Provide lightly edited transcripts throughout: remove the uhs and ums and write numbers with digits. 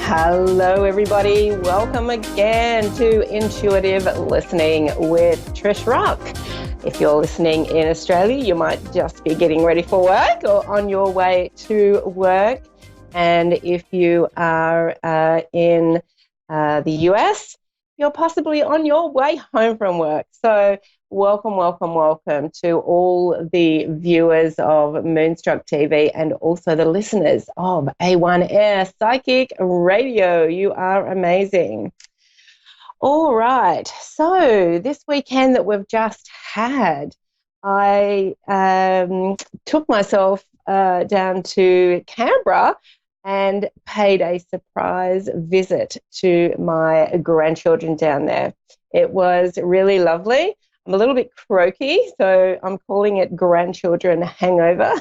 Hello, everybody. Welcome again to Intuitive Listening with Trish Rock. If you're listening in Australia, you might just be getting ready for work or on your way to work. And if you are in the US, you're possibly on your way home from work. So welcome, welcome, welcome to all the viewers of Moonstruck TV and also the listeners of A1 Psychic Radio. You are amazing. All right. So this weekend that we've just had, I took myself down to Canberra and paid a surprise visit to my grandchildren down there. It was really lovely. I'm a little bit croaky, so I'm calling it grandchildren hangover.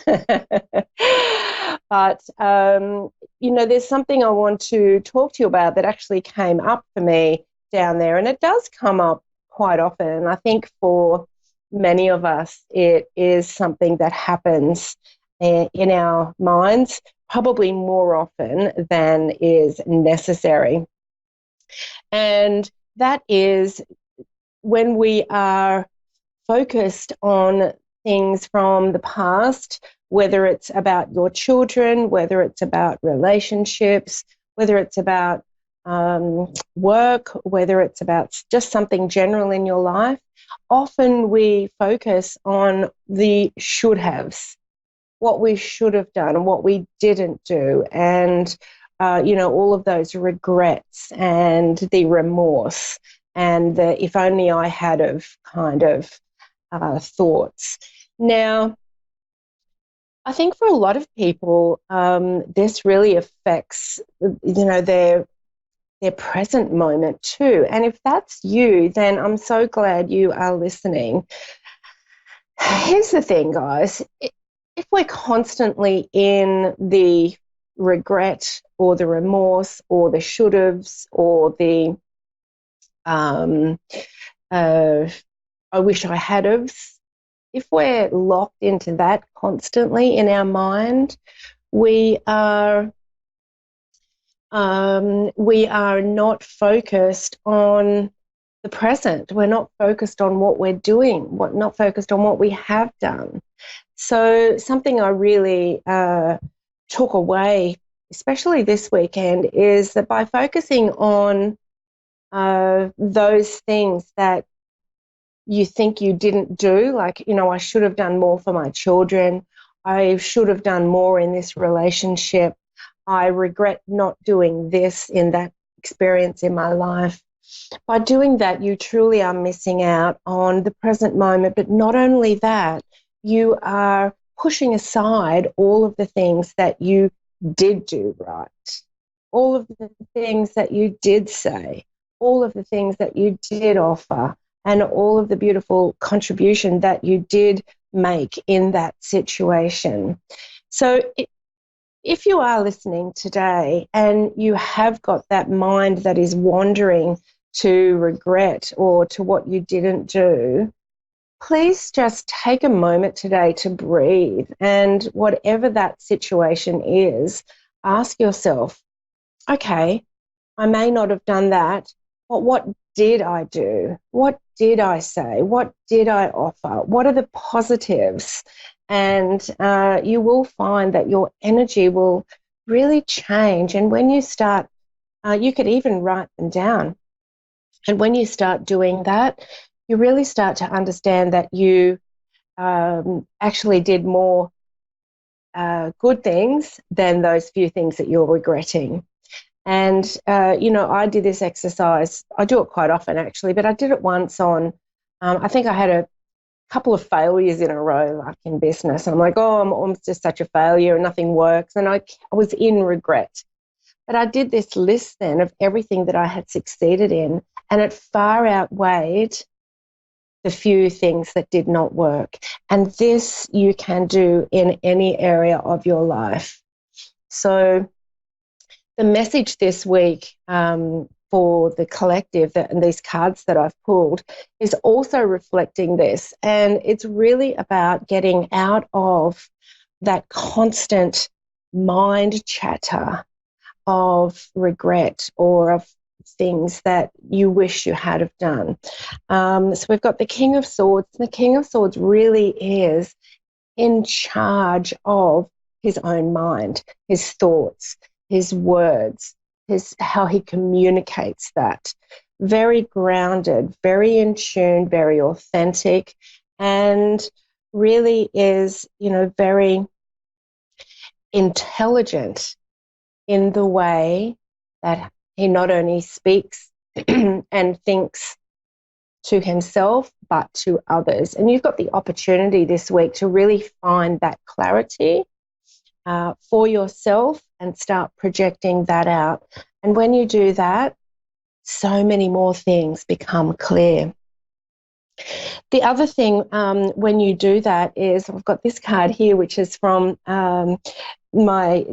But, there's something I want to talk to you about that actually came up for me down there, and it does come up quite often. And I think for many of us, it is something that happens in our minds probably more often than is necessary. And that is when we are focused on things from the past, whether it's about your children, whether it's about relationships, whether it's about work, whether it's about just something general in your life, often we focus on the should haves, what we should have done and what we didn't do, and all of those regrets and the remorse and the if only I had of kind of thoughts. Now, I think for a lot of people, this really affects, their present moment too. And if that's you, then I'm so glad you are listening. Here's the thing, guys. If we're constantly in the regret or the remorse or the should-haves or the I wish I had-haves, if we're locked into that constantly in our mind, we are not focused on the present. We're not focused on what we're doing, not focused on what we have done. So something I really took away, especially this weekend, is that by focusing on those things that you think you didn't do, like, I should have done more for my children, I should have done more in this relationship, I regret not doing this in that experience in my life. By doing that, you truly are missing out on the present moment. But not only that, you are pushing aside all of the things that you did do right, all of the things that you did say, all of the things that you did offer, and all of the beautiful contribution that you did make in that situation. So if you are listening today and you have got that mind that is wandering to regret or to what you didn't do, please just take a moment today to breathe, and whatever that situation is, ask yourself, okay, I may not have done that, but what did I do? What did I say? What did I offer? What are the positives? And you will find that your energy will really change. And when you start, you could even write them down. And when you start doing that, you really start to understand that you actually did more good things than those few things that you're regretting. And, I did this exercise. I do it quite often, actually, but I did it once on, I think I had a couple of failures in a row, like in business. I'm like, I'm just such a failure and nothing works. And I was in regret. But I did this list then of everything that I had succeeded in, and it far outweighed the few things that did not work. And this you can do in any area of your life. So the message this week for the collective and these cards that I've pulled is also reflecting this. And it's really about getting out of that constant mind chatter of regret or of things that you wish you had have done. So we've got the King of Swords. The King of Swords really is in charge of his own mind, his thoughts, his words, how he communicates that. Very grounded, very in tune, very authentic, and really is, very intelligent in the way that he not only speaks and thinks to himself, but to others. And you've got the opportunity this week to really find that clarity for yourself and start projecting that out. And when you do that, so many more things become clear. The other thing when you do that is, I've got this card here, which is from my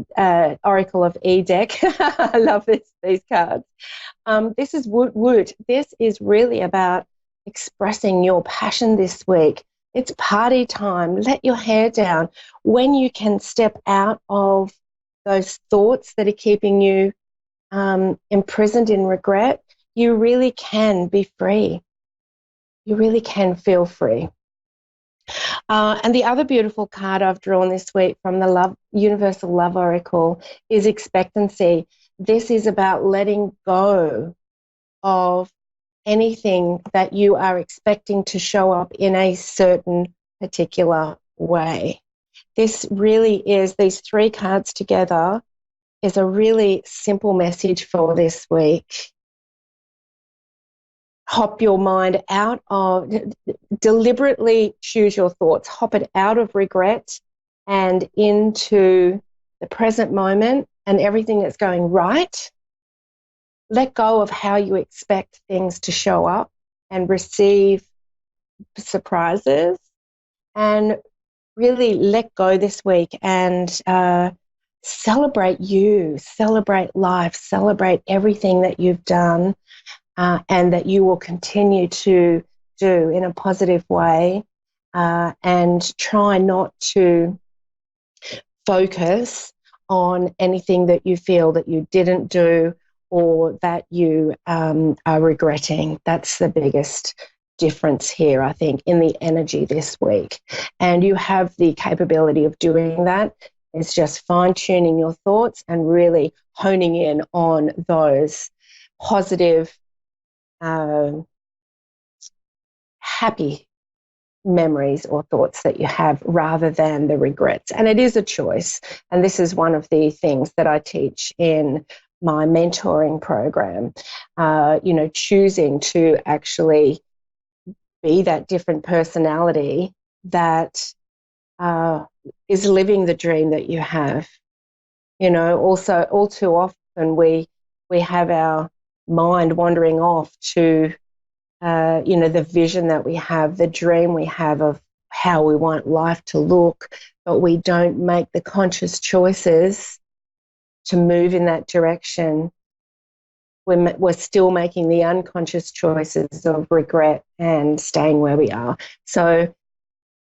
Oracle of E deck. I love these cards. This is Woot Woot. This is really about expressing your passion this week. It's party time. Let your hair down. When you can step out of those thoughts that are keeping you imprisoned in regret, you really can be free. You really can feel free. And the other beautiful card I've drawn this week from the Universal Love Oracle is expectancy. This is about letting go of anything that you are expecting to show up in a certain particular way. This really is, these three cards together is a really simple message for this week. Hop your mind out of, deliberately choose your thoughts, hop it out of regret and into the present moment and everything that's going right. Let go of how you expect things to show up and receive surprises, and really let go this week and celebrate you, celebrate life, celebrate everything that you've done and that you will continue to do in a positive way, and try not to focus on anything that you feel that you didn't do or that you are regretting. That's the biggest difference here, I think, in the energy this week. And you have the capability of doing that. It's just fine-tuning your thoughts and really honing in on those positive, happy memories or thoughts that you have rather than the regrets. And it is a choice. And this is one of the things that I teach in my mentoring program, choosing to actually be that different personality that is living the dream that you have. Also all too often we have our mind wandering off to the vision that we have, the dream we have of how we want life to look, but we don't make the conscious choices to move in that direction. We're still making the unconscious choices of regret and staying where we are. So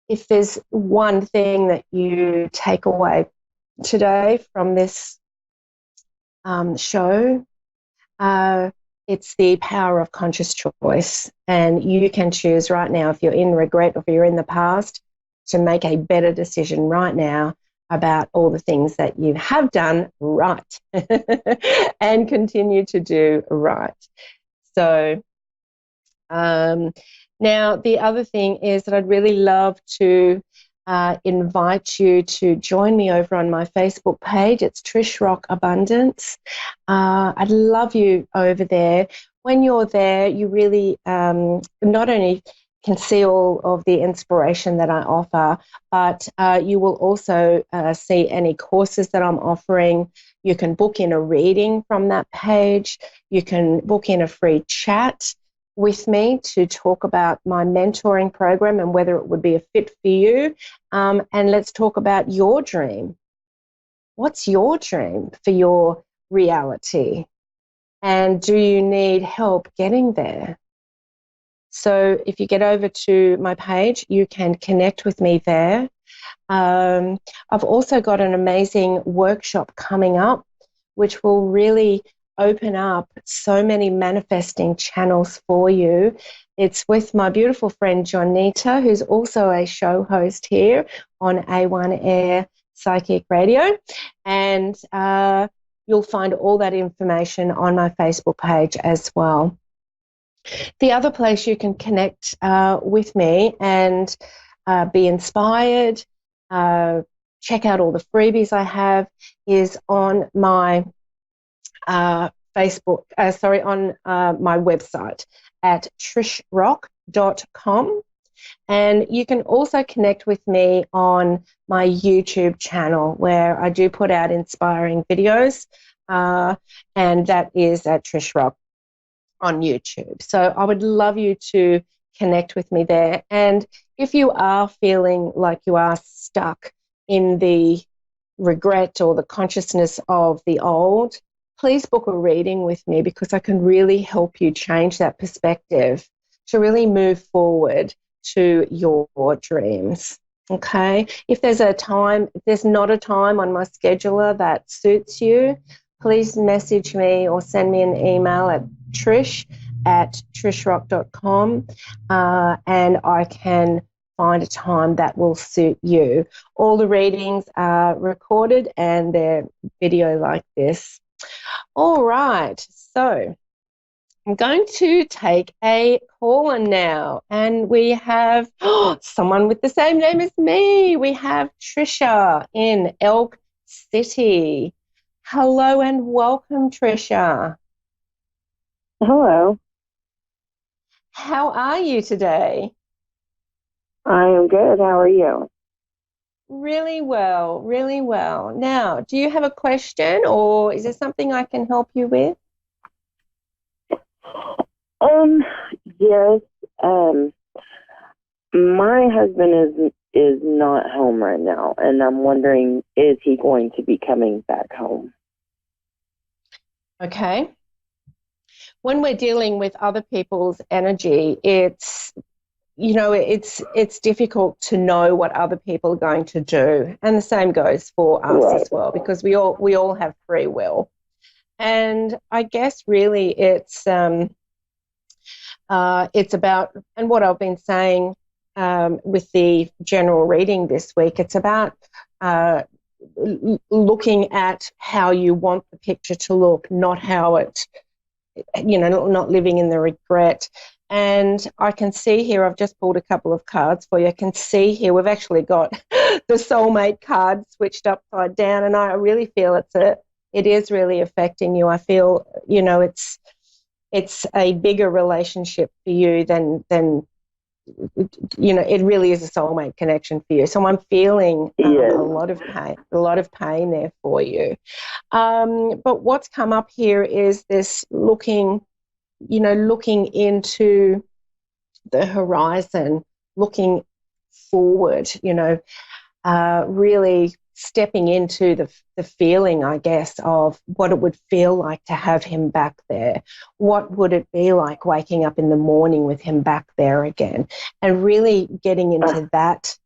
if there's one thing that you take away today from this show, it's the power of conscious choice. And you can choose right now, if you're in regret or if you're in the past, to make a better decision right now about all the things that you have done right and continue to do right. So now the other thing is that I'd really love to invite you to join me over on my Facebook page. It's Trish Rock Abundance. I'd love you over there. When you're there, you really not only can see all of the inspiration that I offer, but you will also see any courses that I'm offering. You can book in a reading from that page. You can book in a free chat with me to talk about my mentoring program and whether it would be a fit for you. And let's talk about your dream. What's your dream for your reality? And do you need help getting there? So if you get over to my page, you can connect with me there. I've also got an amazing workshop coming up which will really open up so many manifesting channels for you. It's with my beautiful friend Jonita, who's also a show host here on A1 Air Psychic Radio. And you'll find all that information on my Facebook page as well. The other place you can connect with me and be inspired, check out all the freebies I have, is on my on my website at trishrock.com. And you can also connect with me on my YouTube channel, where I do put out inspiring videos, and that is at Trish Rock on YouTube. So I would love you to connect with me there. And if you are feeling like you are stuck in the regret or the consciousness of the old, please book a reading with me, because I can really help you change that perspective to really move forward to your dreams. Okay? If there's not a time on my scheduler that suits you, please message me or send me an email at trish@trishrock.com, and I can find a time that will suit you. All the readings are recorded and they're video like this. All right, so I'm going to take a caller now, and we have someone with the same name as me. We have Trisha in Elk City. Hello and welcome, Trisha. Hello. How are you today? I am good. How are you? Really well, really well. Now, do you have a question, or is there something I can help you with? Yes. My husband is not home right now, and I'm wondering, is he going to be coming back home? Okay. When we're dealing with other people's energy, it's difficult to know what other people are going to do, and the same goes for us Right. as well, because we all have free will. And I guess really it's about, and what I've been saying with the general reading this week, it's about looking at how you want the picture to look, not how it, not living in the regret. And I can see here, I've just pulled a couple of cards for you. I can see here we've actually got the soulmate card switched upside down, and I really feel it is really affecting you. I feel, it's a bigger relationship for you than it really is a soulmate connection for you. So I'm feeling Yes. a lot of pain there for you. But what's come up here is this looking into the horizon, looking forward, really stepping into the feeling, I guess, of what it would feel like to have him back there. What would it be like waking up in the morning with him back there again? And really getting into that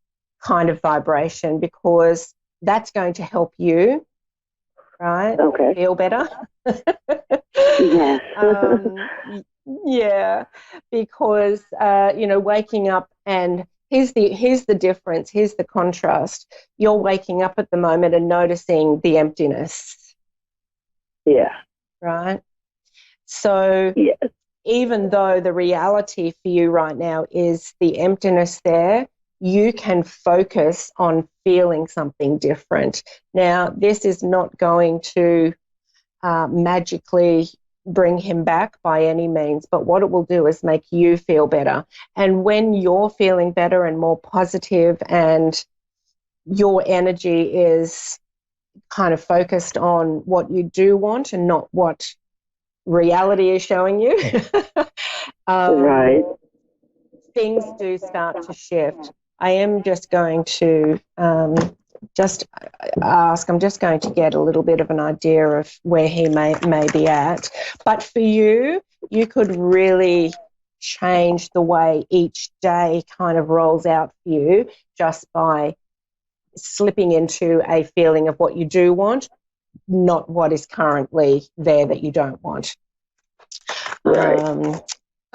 kind of vibration, because that's going to help you, right? Okay. Feel better. Yes. Yeah, because waking up, and here's the difference, here's the contrast. You're waking up at the moment and noticing the emptiness. Yeah. Right? So yes. Even though the reality for you right now is the emptiness there, you can focus on feeling something different. Now, this is not going to magically bring him back by any means, but what it will do is make you feel better. And when you're feeling better and more positive, and your energy is kind of focused on what you do want and not what reality is showing you, Right. things do start to shift. I am just going to I'm just going to get a little bit of an idea of where he may be at. But for you, you could really change the way each day kind of rolls out for you just by slipping into a feeling of what you do want, not what is currently there that you don't want. Right.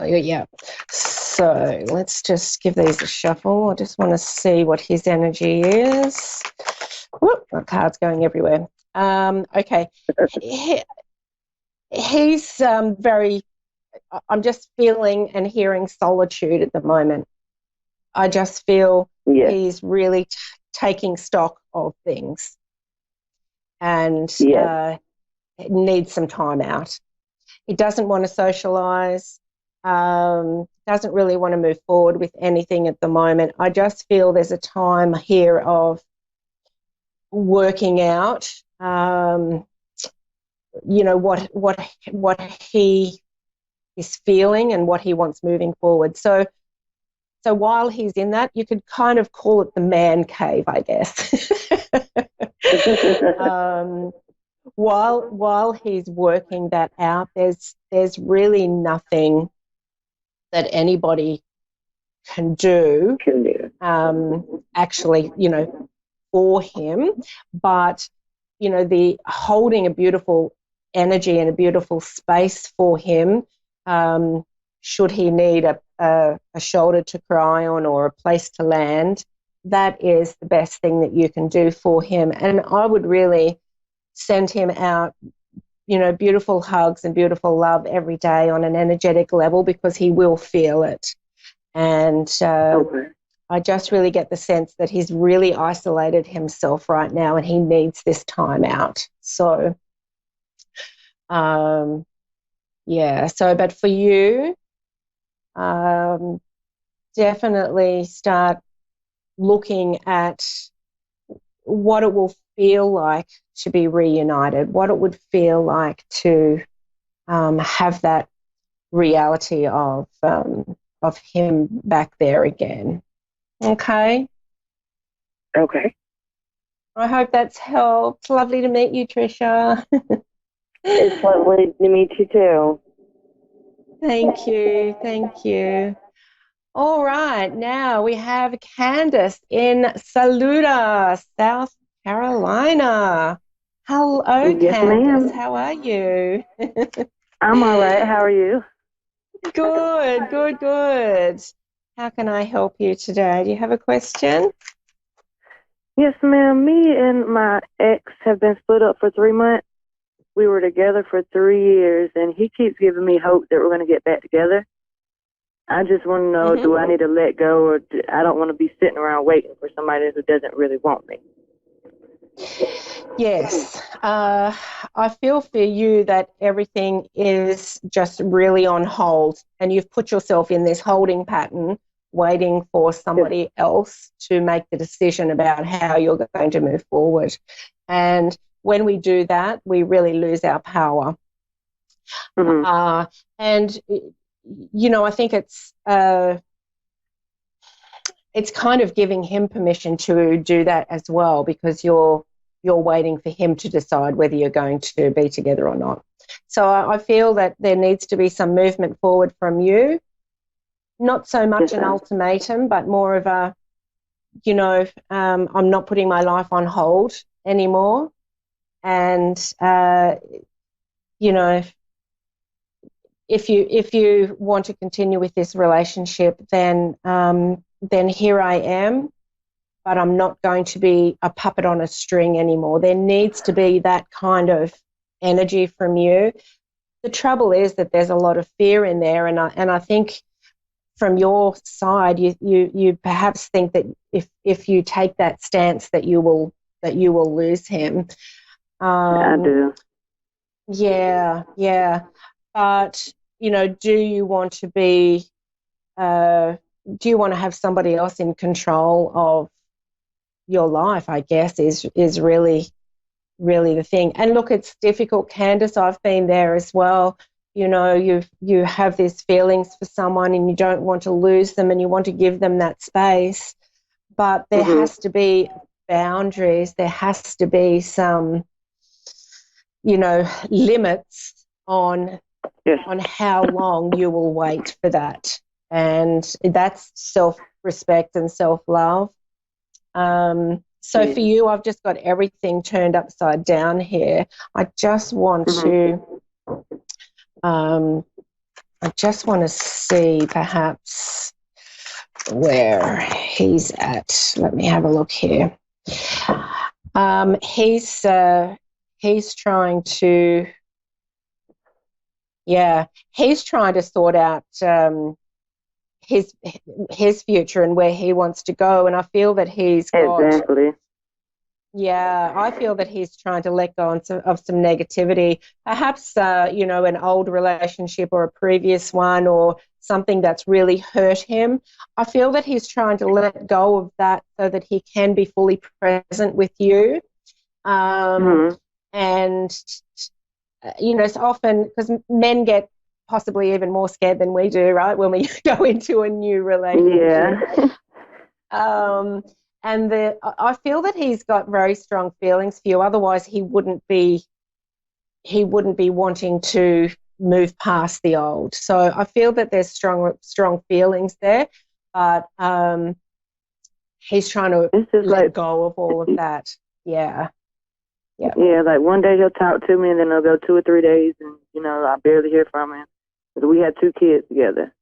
Yeah. So let's just give these a shuffle. I just want to see what his energy is. Whoop, my card's going everywhere. Okay. He's very, I'm just feeling and hearing solitude at the moment. I just feel Yes. he's really taking stock of things and Yes. needs some time out. He doesn't want to socialize, doesn't really want to move forward with anything at the moment. I just feel there's a time here of working out, what he is feeling and what he wants moving forward. So while he's in that, you could kind of call it the man cave, I guess. While he's working that out, there's really nothing that anybody can do, actually, for him. But the holding a beautiful energy and a beautiful space for him, should he need a shoulder to cry on or a place to land, that is the best thing that you can do for him. And I would really send him out, beautiful hugs and beautiful love every day on an energetic level, because he will feel it. And I just really get the sense that he's really isolated himself right now and he needs this time out. So, but for you, definitely start looking at what it will feel like to be reunited, what it would feel like to have that reality of him back there again. Okay? Okay. I hope that's helped. Lovely to meet you, Trisha. It's lovely to meet you too. Thank you. Thank you. All right. Now we have Candace in Saluda, South Carolina. Hello, Yes, Candace. ma'am. How are you? I'm all right. How are you? Good, good, good. How can I help you today? Do you have a question? Yes, ma'am. Me and my ex have been split up for 3 months. We were together for 3 years, and he keeps giving me hope that we're going to get back together. I just want to know, do I need to let go, or I don't want to be sitting around waiting for somebody who doesn't really want me? Yes. I feel for you that everything is just really on hold and you've put yourself in this holding pattern waiting for somebody else to make the decision about how you're going to move forward. And when we do that, we really lose our power. And, I think it's kind of giving him permission to do that as well, because you're waiting for him to decide whether you're going to be together or not. So I feel that there needs to be some movement forward from you, not so much an ultimatum, but more of a, I'm not putting my life on hold anymore. And, if you want to continue with this relationship, then here I am, but I'm not going to be a puppet on a string anymore. There needs to be that kind of energy from you. The trouble is that there's a lot of fear in there, and I think from your side, you perhaps think that if you take that stance that you will lose him. I do. Yeah. But do you want to be? Do you want to have somebody else in control of your life, I guess, is really the thing. And look, it's difficult, Candace. I've been there as well. You have these feelings for someone and you don't want to lose them and you want to give them that space, but there has to be boundaries. There has to be some, limits on how long you will wait for that. And that's self-respect and self-love. So for you, I've just got everything turned upside down here. I just want to, I just want to see perhaps where he's at. Let me have a look here. He's trying to, he's trying to sort out his future and where he wants to go. And I feel that he's got, I feel that he's trying to let go of some negativity, perhaps, an old relationship or a previous one or something that's really hurt him. I feel that he's trying to let go of that so that he can be fully present with you. And, it's often because men get possibly even more scared than we do, right, when we go into a new relationship. And I feel that he's got very strong feelings for you. Otherwise, he wouldn't be wanting to move past the old. So I feel that there's strong feelings there, but he's trying to let go of all of that. Yeah. Yeah, like one day he'll talk to me and then he'll go 2 or 3 days and, I barely hear from him. Because we had 2 kids together.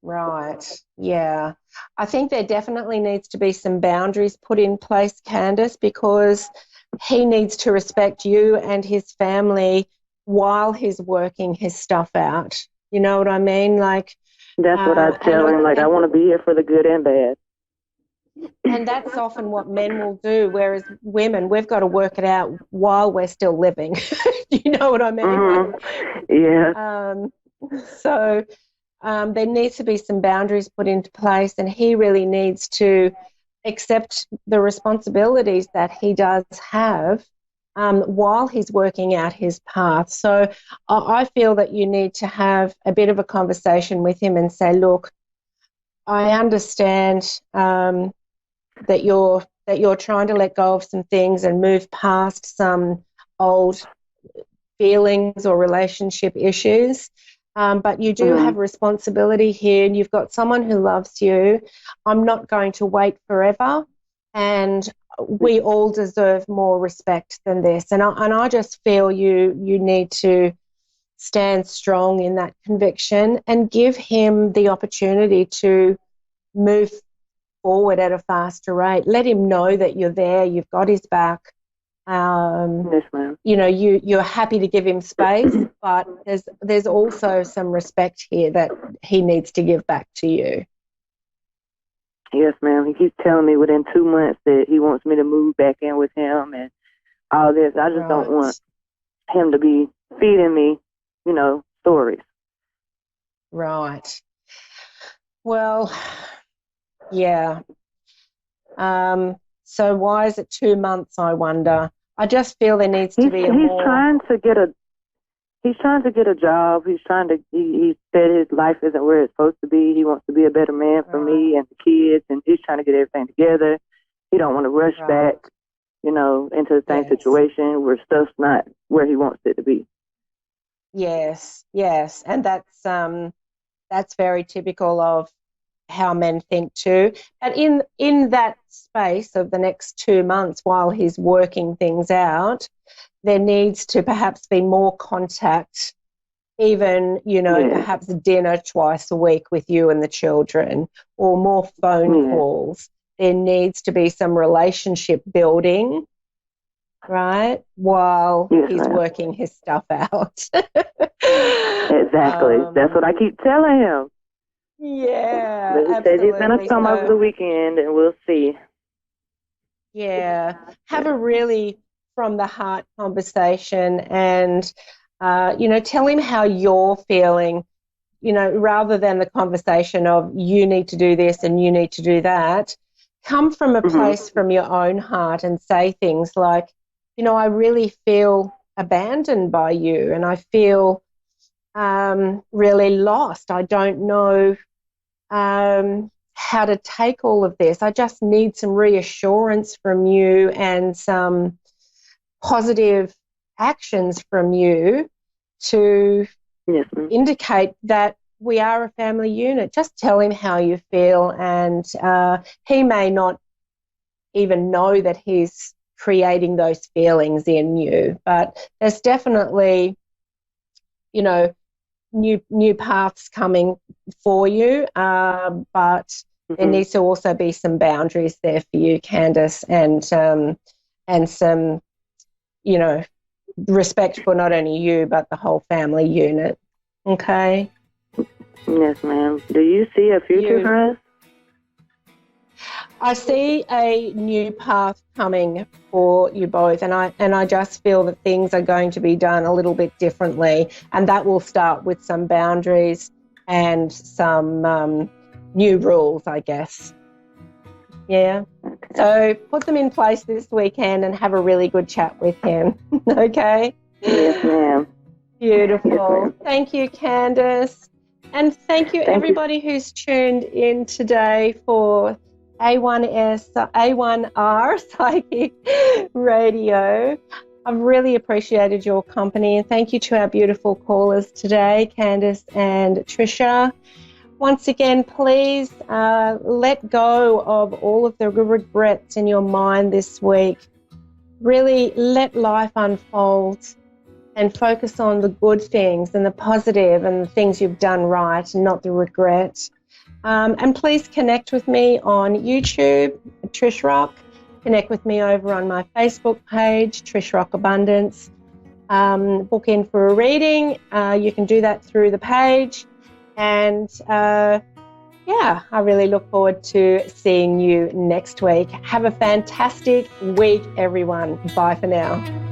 Right. Yeah. I think there definitely needs to be some boundaries put in place, Candace, because he needs to respect you and his family while he's working his stuff out. You know what I mean? Like, that's what I tell him. Like, I want to be here for the good and bad. And that's often what men will do, whereas women, we've got to work it out while we're still living. You know what I mean? Yeah. So there needs to be some boundaries put into place, and he really needs to accept the responsibilities that he does have while he's working out his path. So I feel that you need to have a bit of a conversation with him and say, look, I understand that you're trying to let go of some things and move past some old feelings or relationship issues. But you do have a responsibility here, and you've got someone who loves you. I'm not going to wait forever, and we all deserve more respect than this. And I just feel you need to stand strong in that conviction and give him the opportunity to move forward at a faster rate. Let him know that you're there, you've got his back. Yes, ma'am. You're happy to give him space, but there's also some respect here that he needs to give back to you. Yes, ma'am. He keeps telling me within 2 months that he wants me to move back in with him and all this. I just don't want him to be feeding me, stories. Right. Well, yeah. So why is it 2 months, I wonder? I just feel there needs to be He's trying to get a job. He said his life isn't where it's supposed to be. He wants to be a better man for me and the kids, and he's trying to get everything together. He don't want to rush back, into the same situation where stuff's not where he wants it to be. Yes, and that's very typical of how men think too. And in that space of the next 2 months while he's working things out, there needs to perhaps be more contact, even, perhaps dinner twice a week with you and the children, or more phone calls. There needs to be some relationship building, right, while he's working his stuff out. Exactly. That's what I keep telling him. Yeah, he said he's going to come over the weekend, and we'll see. Yeah. Have a really from the heart conversation and, tell him how you're feeling, rather than the conversation of you need to do this and you need to do that. Come from a place from your own heart and say things like, I really feel abandoned by you and I feel really lost. I don't know how to take all of this. I just need some reassurance from you and some positive actions from you to indicate that we are a family unit. Just tell him how you feel, and he may not even know that he's creating those feelings in you. But there's definitely, you know, new paths coming for you, but there needs to also be some boundaries there for you, Candace, and some, you know, respect for not only you but the whole family unit. Okay. Yes, ma'am. Do you see a future for us? I see a new path coming for you both, and I just feel that things are going to be done a little bit differently, and that will start with some boundaries and some new rules, I guess. Yeah. Okay. So put them in place this weekend and have a really good chat with him. Okay? Yes, ma'am. Beautiful. Yes, ma'am. Thank you, Candace. And thank you everybody who's tuned in today for A1R Psychic Radio. I've really appreciated your company, and thank you to our beautiful callers today, Candace and Trisha. Once again, please let go of all of the regrets in your mind this week. Really let life unfold and focus on the good things and the positive and the things you've done right, and not the regret. And please connect with me on YouTube, Trish Rock. Connect with me over on my Facebook page, Trish Rock Abundance. Book in for a reading. You can do that through the page. And I really look forward to seeing you next week. Have a fantastic week, everyone. Bye for now.